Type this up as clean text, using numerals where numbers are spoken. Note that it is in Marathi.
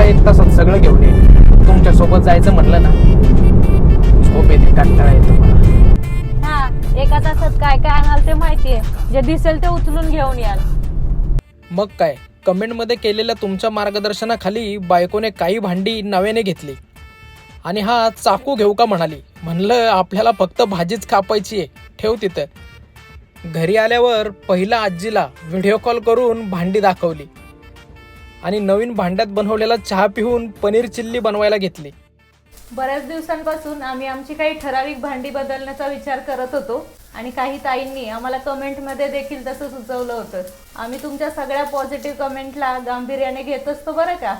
1 तासात सगळं घेऊन येईल. तुमच्या सोबत जायचं म्हटलं ना, झोप येते, कंटाळा येतो मला. हा, 1 तासात काय काय आणाल ते माहितीये, जे दिसेल ते उचलून घेऊन याल. मग काय, कमेंटमध्ये केलेल्या तुमच्या मार्गदर्शनाखाली बायकोने काही भांडी नव्याने घेतली आणि हा चाकू घेऊ का म्हणाली. म्हणलं आपल्याला फक्त भाजीच कापायची आहे, ठेव तिथं. घरी आल्यावर पहिला आजीला व्हिडिओ कॉल करून भांडी दाखवली आणि नवीन भांड्यात बनवलेला चहा पिऊन पनीर चिल्ली बनवायला घेतली. बऱ्याच दिवसांपासून आम्ही आमची काही ठराविक भांडी बदलण्याचा विचार करत होतो आणि काही ताईंनी आम्हाला कमेंटमध्ये देखील तसं सुचवलं होतं. आम्ही तुमच्या सगळ्या पॉझिटिव्ह कमेंटला गांभीर्याने घेत असतो बरं का.